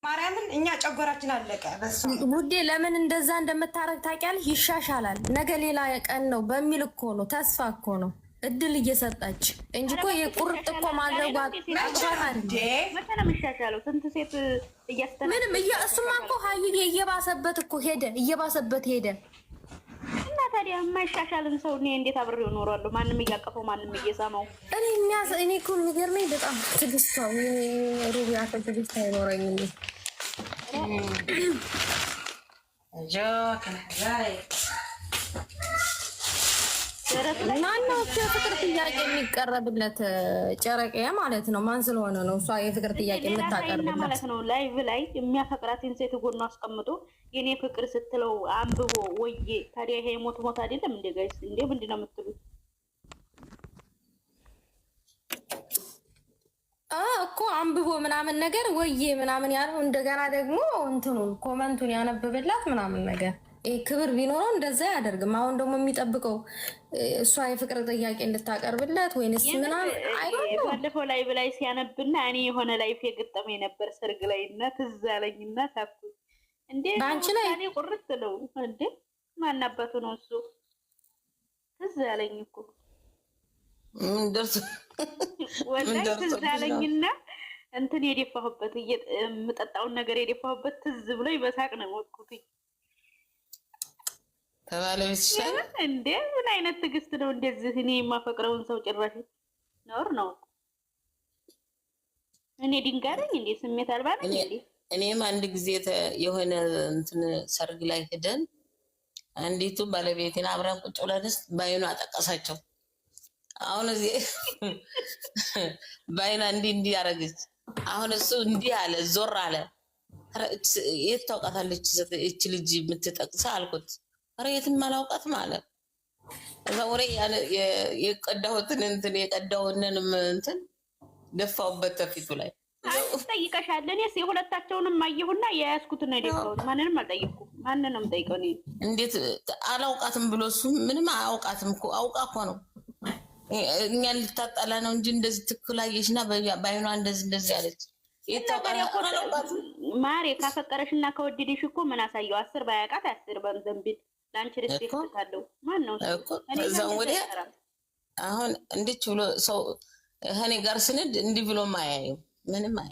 ማርያምን እኛ ጨጎራችን አለቀ። ውዴ ለምን እንደዛ እንደምታረግ ታውቂያለሽ? ይሻሻላል ነገ ሌላ ቀን ነው በሚል እኮ ነው፣ ተስፋ እኮ ነው እድል እየሰጣች እንጂ እኮ የቁርጥ እኮ ማድረጓ ምንም እሱማ እኮ ሀይዬ እየባሰበት እኮ ሄደ፣ እየባሰበት ሄደ። እና ታዲያ የማይሻሻልን ሰው እኔ እንዴት አብሬው እኖራለሁ? ማንም እያቀፈው ማንም እየሳመው። እኔ እኮ የሚገርመኝ በጣም ትዕግስቷ ሩቢያ ትዕግስት አይኖረኝም። ማነው የፍቅር ጥያቄ የሚቀርብለት? ጨረቄ ማለት ነው። ማን ስለሆነ ነው እሷ የፍቅር ጥያቄ የምታቀርብለት ማለት ነው? ላይቭ ላይ የሚያፈቅራትን ሴት ጎኗ አስቀምጦ የኔ ፍቅር ስትለው አንብቦ ወዬ። ታዲያ ይሄ ሞት አይደለም እንዴ ጋይስ? እንዴ ምንድን ነው የምትሉት እኮ? አንብቦ ምናምን ነገር ወዬ ምናምን ያለው እንደገና ደግሞ እንትኑን ኮመንቱን ያነብብላት ምናምን ነገር ክብር ቢኖረው እንደዛ አያደርግም። አሁን ደግሞ የሚጠብቀው እሷ የፍቅር ጥያቄ እንድታቀርብለት ወይንስ ምናምን አይደለም። ባለፈው ላይቭ ላይ ሲያነብና እኔ የሆነ ላይፍ የገጠመኝ ነበር ሰርግ ላይ እና ትዝ አለኝና ታኩ እንዴ ባንቺ ላይ እኔ ቁርጥ ነው እንዴ ማናባቱ ነው እሱ ትዝ አለኝ እኮ እንደርሱ ወላሂ ትዝ አለኝና እንትን የደፋሁበት የምጠጣውን ነገር የደፋሁበት ትዝ ብሎ ይበሳቅ ነው ወጥኩት። ተባለሽ ይሻላል እንዴ ምን አይነት ትዕግስት ነው እንደዚህ? እኔ የማፈቅረውን ሰው ጭራሽ ነውር ነው። እኔ ድንጋይ ነኝ እንዴ? ስሜት አልባ ነኝ እንዴ? እኔም አንድ ጊዜ የሆነ እንትን ሰርግ ላይ ሄደን አንዲቱ ባለቤቴን አብረን ቁጭ ብለንስ ባይኗ አጠቀሳቸው። አሁን እዚህ ባይኗ እንዲህ አረገች። አሁን እሱ እንዲህ አለ፣ ዞር አለ። የት ታውቃታለች እቺ ልጅ የምትጠቅሰ አልኩት። ኧረ የትም አላውቃትም አለ። እዛ ወሬ የቀዳሁትን የቀዳውንን እንትን ደፋውበት ተፊቱ ላይ ጠይቀሻል። እኔስ የሁለታቸውንም አየሁና የያዝኩትን ነው የደፋሁት። ማንንም አልጠየኩም። ማንንም ጠይቀው እኔ እንዴት አላውቃትም ብሎ እሱ ምንም አያውቃትም እኮ አውቃ እኮ ነው እኛን ልታጣላ ነው እንጂ እንደዚህ ትክክላየሽና ባይኗ እንደዚህ ያለች ማሬ ካፈቀረሽና ከወደደሽ እኮ ምን አሳየው? 10 ባያውቃት 10 በንዘንቢል ለአንቺ ሪስፔክት ካለው ማን ነው እዛው ወዲያ። አሁን እንዴት ብሎ ሰው እኔ ጋር ስንድ እንዲህ ብሎ ማያየው ምንም አይ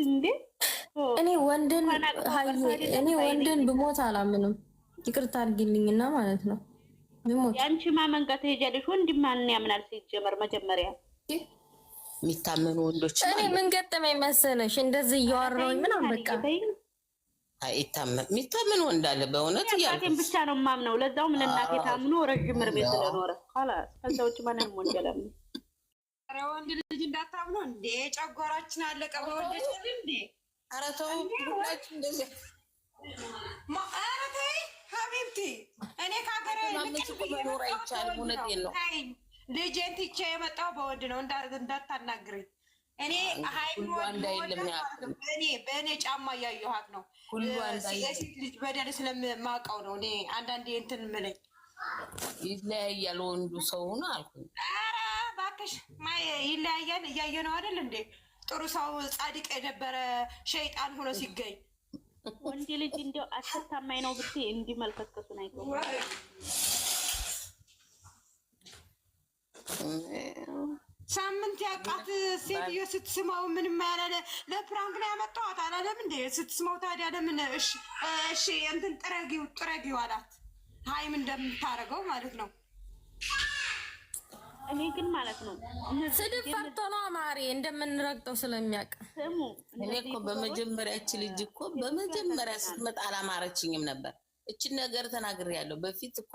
እንዴ እኔ ወንድን ብሞት አላምንም። ይቅርታ አድርጊልኝና ማለት ነው ብሞት ያንቺ ማመንቀት ሄጃለሽ። ወንድ ማን ያምናል? ሲጀመር መጀመሪያ የሚታመኑ ወንዶች እኔ ምን ገጠመኝ መሰለሽ? እንደዚህ እያወራሁኝ ምናምን በቃ የሚታመኑ ወንድ አለ። በእውነት ያንቺን ብቻ ነው የማምነው። ለዛውም ለእናቴ ታምኖ ረጅም እርሜ ስለኖረ خلاص ከዛ ውጭ ማንንም ወንድ አላምንም። ኧረ ወንድ ልጅ እንዳታምኑ እንዴ! ጨጓራችን አለቀ። በወደች እንዴ! ኧረ ተው ሁላችን እንደዚህ ኧረ ተይ ሀቢብቲ። እኔ ከሀገሬ መኖር አይቻልም። እውነቴን ነው። ልጄን ትቼ የመጣው በወንድ ነው። እንዳታናግረኝ። እኔ በእኔ ጫማ እያየኋት ነው። የሴት ልጅ በደል ስለማውቀው ነው። እኔ አንዳንዴ እንትን የምለኝ ይለያያል። ወንዱ ሰው ነው አልኩኝ። ኧረ እባክሽ ይለያያል። እያየ ነው አይደል እንዴ? ጥሩ ሰው ጻድቅ የነበረ ሸይጣን ሆኖ ሲገኝ ወንድ ልጅ እንዲያው አስተማማኝ ነው ብትይ እንዲመልከከሱን አይተው ሳምንት ያውቃት ሴትዮ ስትስማው ምንም ያላለ ለፕራንክ ነው ያመጣኋት አላለም እንዴ? ስትስማው ታዲያ ለምን እሺ እንትን ጥረጊው አላት። ሀይም እንደምታረገው ማለት ነው። እኔ ግን ማለት ነው ስድብ ፈርቶ ነው ማሪ እንደምንረግጠው ስለሚያውቅ። እኔ እኮ በመጀመሪያች ልጅ እኮ በመጀመሪያ ስትመጣ አላማረችኝም ነበር። እችን ነገር ተናግሬያለሁ በፊት እኮ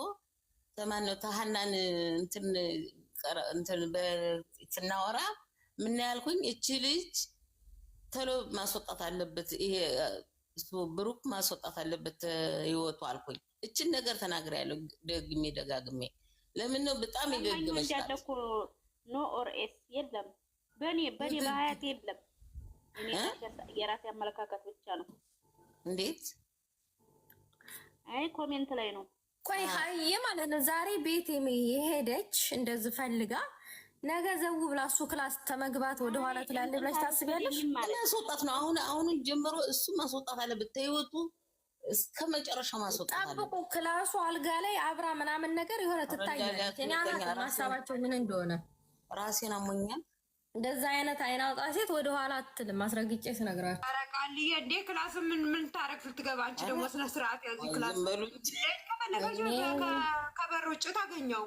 ተማነው ታሃናን እንትን ስናወራ ምን ያልኩኝ፣ እቺ ልጅ ተሎ ማስወጣት አለበት፣ ይሄ ብሩክ ማስወጣት አለበት ህይወቱ አልኩኝ። እችን ነገር ተናግሬያለሁ ደግሜ ደጋግሜ። ለምን ነው በጣም ይገርምሻል እኮ ኖ ኦር ኤስ የለም በኔ በሀያት የለም። እኔ የራሴ አመለካከት ብቻ ነው። እንዴት? አይ ኮሜንት ላይ ነው። ቆይ ሀይዬ ማለት ነው ዛሬ ቤት የሄደች እንደዚህ ፈልጋ ነገ ዘው ብላ እሱ ክላስ ተመግባት ወደኋላ ትላለች ብለሽ ታስቢያለሽ? ማስወጣት ነው አሁን ጀምሮ እሱ ማስወጣት አለበት። ተይወጡ እስከ መጨረሻው ማስወጣት አለበት። ጠብቁ። ክላሱ አልጋ ላይ አብራ ምናምን ነገር የሆነ ትታያለች። እኔ አላውቅም ሀሳባቸው ምን እንደሆነ። ራሴን አሞኛል። እንደዛ አይነት አይን አውጣ ሴት ወደኋላ አትልም። አስረግጬ ስነግራችሁ አረቃልዬ እንዴ ክላስ ምን ታረግ ስትገባ አንቺ ደግሞ ስነ ስርዓት ያዚ ክላስ ከበር ውጭ ታገኘው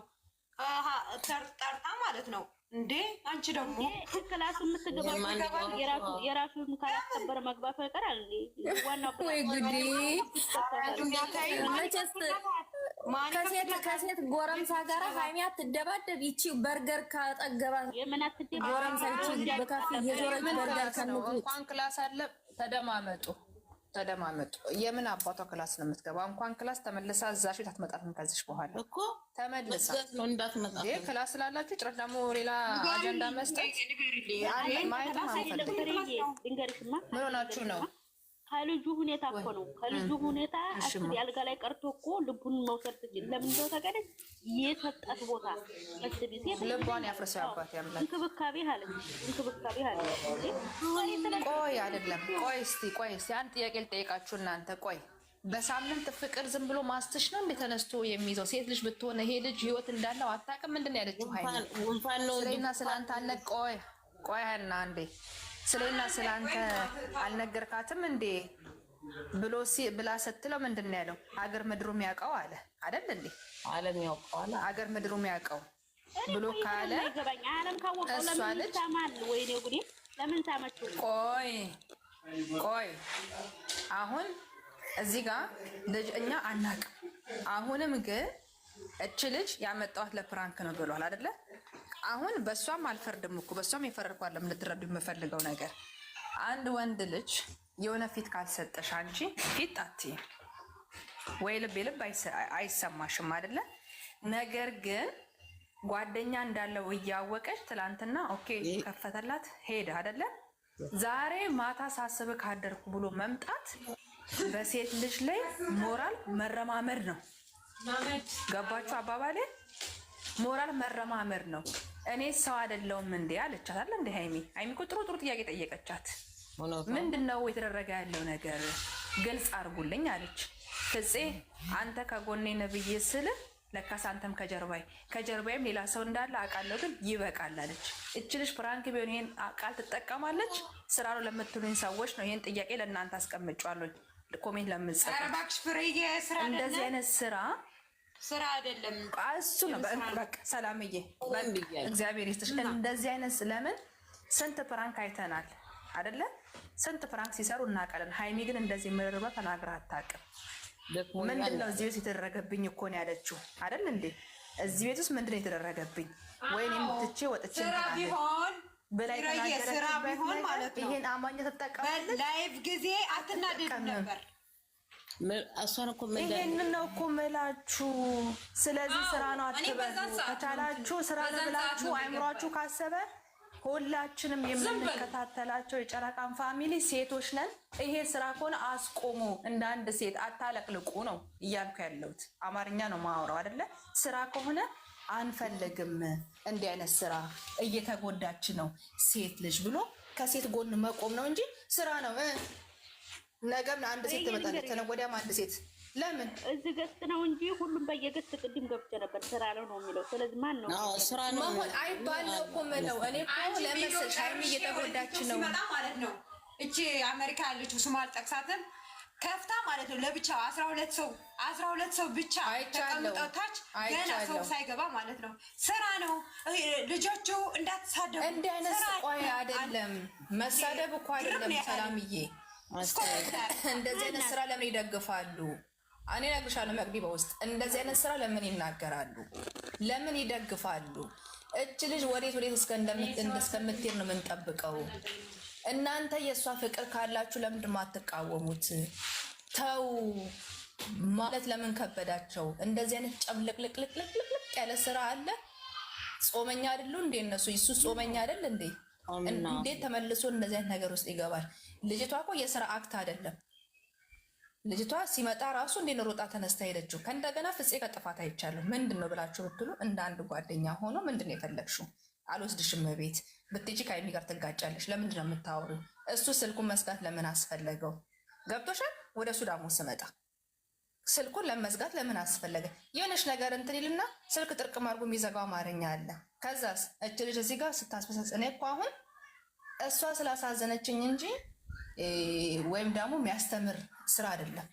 ጠርጣ ማለት ነው እንዴ አንቺ ደግሞ ክላስ የምትገባ የራሱን ካላከበረ መግባቱ አይቀራል እንዴ ዋናው ወይ ጉዴ ከሴት ጎረምሳ ጋር ሀይሚ አትደባደብ። ይቺ በርገር ካጠገባ ጎረምሳ ይቺ በካፌ የዞረች በርገር ከነቱ እንኳን ክላስ አለ። ተደማመጡ። የምን አባቷ ክላስ ነው የምትገባ? እንኳን ክላስ ተመልሳ እዛ ሺት አትመጣትም። ከዚሽ በኋላ እኮ ተመልሳ ነው እንዳትመጣ ክላስ ስላላችሁ ጭራሽ ደግሞ ሌላ አጀንዳ መስጠት ማየት ምን ሆናችሁ ነው? ከልጁ ሁኔታ እኮ ነው። ከልጁ ሁኔታ አስቢ። አልጋ ላይ ቀርቶ እኮ ልቡን መውሰድ ትችል። ለምን እንደው ታውቂያለሽ? የሰጣት ቦታ አስቢ። ሴት ልቧን ያፍርሰው አባት ያምላክ እንክብካቤ አለች። ቆይ አይደለም። ቆይ እስቲ አንድ ጥያቄ ልጠይቃችሁ እናንተ። ቆይ በሳምንት ፍቅር ዝም ብሎ ማስትሽ ነው እንደ ተነስቶ የሚይዘው? ሴት ልጅ ብትሆነ ይሄ ልጅ ህይወት እንዳለው አታውቅም። ምንድን ነው ያለችው? ስለና ስለአንተ ቆይ ሀና አንዴ ስለና ስለአንተ አልነገርካትም እንዴ ብላ ስትለው ምንድን ነው ያለው? አገር ምድሩ የሚያውቀው አለ አይደል እንዴ? ዓለም ያውቀዋል። አገር ምድሩ የሚያውቀው ብሎ ካለ እሷ ልጅ ለምን ታመችው? ቆይ አሁን እዚህ ጋር ልጅ እኛ አናውቅም። አሁንም ግን እች ልጅ ያመጣዋት ለፕራንክ ነው ብሏል አይደለ? አሁን በእሷም አልፈርድም እኮ በእሷም የፈረድኩ አይደለም። ልትረዱ የምፈልገው ነገር አንድ ወንድ ልጅ የሆነ ፊት ካልሰጠሽ አንቺ ፊት አትይም ወይ ልብ አይሰማሽም አይደለ? ነገር ግን ጓደኛ እንዳለው እያወቀች ትላንትና ኦኬ ከፈተላት ሄደ አይደለ? ዛሬ ማታ ሳስብ ካደርኩ ብሎ መምጣት በሴት ልጅ ላይ ሞራል መረማመድ ነው። ገባችሁ አባባሌ? ሞራል መረማመድ ነው። እኔ ሰው አይደለሁም እንዴ አለቻት አይደል? እንደ ሃይሚ እኮ ጥሩ ጥያቄ ጠየቀቻት። ምንድነው የተደረገ ያለው ነገር ግልጽ አድርጉልኝ አለች። ፍፄ አንተ ከጎኔ ነብዬ ስል ለካስ አንተም ከጀርባይም ሌላ ሰው እንዳለ አውቃለሁ፣ ግን ይበቃል አለች። እች ልጅ ፍራንክ ቢሆን ይሄን ቃል ትጠቀማለች? ስራ ነው ለምትሉኝ ሰዎች ነው ይሄን ጥያቄ ለእናንተ አስቀምጫለሁ። ኮሜንት ለምጽፉ እንደዚህ አይነት ስራ አይደለም። እሱ ነው በቃ ሰላምዬ፣ እግዚአብሔር ይስጥሽ። እንደዚህ አይነት ለምን ስንት ፕራንክ አይተናል አይደለ? ስንት ፕራንክ ሲሰሩ እናውቃለን። ሃይሚ ግን እንደዚህ ምርርባ ተናግራ አታውቅም። ምንድነው እዚህ ቤት የተደረገብኝ እኮ ነው ያለችው አይደል እንዴ? እዚህ ቤት ውስጥ ምንድነው የተደረገብኝ? ወይኔ ትቼ ወጥቼ በላይ ስራ ቢሆን ማለት ነው። ይሄን አማኝ ተጠቀማለች። ላይቭ ጊዜ አትናደድም ነበር። ይሄንን ነው እኮ የምላችሁ። ስለዚህ ስራ ነው አትበሉ። ከቻላችሁ ስራ ነው ብላችሁ አይምሯችሁ ካሰበ ሁላችንም የምንከታተላቸው የጨረቃን ፋሚሊ ሴቶች ነን። ይሄ ስራ ከሆነ አስቆሙ። እንደ አንድ ሴት አታለቅልቁ ነው እያልኩ ያለሁት። አማርኛ ነው ማወራው አይደለ? ስራ ከሆነ አንፈልግም። እንዲህ አይነት ስራ እየተጎዳች ነው ሴት ልጅ ብሎ ከሴት ጎን መቆም ነው እንጂ ስራ ነው። ነገም አንድ ሴት ትመጣለች፣ ተነገ ወዲያም አንድ ሴት። ለምን እዚህ ገስት ነው እንጂ ሁሉም በየገስት ቅድም ገብቼ ነበር። ስራ ነው ነው የሚለው። ስለዚህ ማን ነው ስራ ነው መሆን አይባልም እኮ የምለው እኔ እኮ ለመሰልሽ ሃይሚ እየተጎዳች ነው ማለት ነው። እቺ አሜሪካ ያለችው ስሟ አልጠቅሳትም ከፍታ ማለት ነው ለብቻው 12 ሰው ብቻ ተቀምጠው ታች ገና ሰው ሳይገባ ማለት ነው። ስራ ነው ልጆቹ እንዳትሳደቡ። እንዲህ አይነት ቆይ አይደለም መሳደብ እኮ አይደለም ሰላምዬ። እንደዚህ አይነት ስራ ለምን ይደግፋሉ? እኔ እነግርሻለሁ መቅዲ በውስጥ እንደዚህ አይነት ስራ ለምን ይናገራሉ? ለምን ይደግፋሉ? እች ልጅ ወዴት እስከምትሄድ ነው የምንጠብቀው? እናንተ የእሷ ፍቅር ካላችሁ ለምንድን ነው የማትቃወሙት? ተው ማለት ለምን ከበዳቸው? እንደዚህ አይነት ጨምልቅልቅልቅልቅ ያለ ስራ አለ። ጾመኛ አይደሉ እንዴ እነሱ? እሱ ጾመኛ አይደል እንዴ? እንዴት ተመልሶ እንደዚህ አይነት ነገር ውስጥ ይገባል? ልጅቷ እኮ የስራ አክት አይደለም። ልጅቷ ሲመጣ ራሱ እንዴት ነው ሮጣ ተነስታ ሄደችው? ከእንደገና ፍፄ ከጥፋት አይቻለሁ ምንድን ነው ብላችሁ ብትሉ እንደ አንድ ጓደኛ ሆኖ ምንድን ነው የፈለግሽው? አልወስድሽም ቤት ብትሄጂ ከሀይሚ ጋር ትጋጫለሽ። ለምንድን ነው የምታወሪው? እሱ ስልኩን መዝጋት ለምን አስፈለገው? ገብቶሻል? ወደ እሱ ደግሞ ስመጣ ስልኩን ለመዝጋት ለምን አስፈለገ? የሆነች ነገር እንትን ይልና ስልክ ጥርቅም አድርጎ የሚዘጋው አማርኛ አለ። ከዛስ እች ልጅ እዚህ ጋር ስታስበሳስ እኔ እኮ አሁን እሷ ስላሳዘነችኝ እንጂ ወይም ደግሞ የሚያስተምር ስራ አይደለም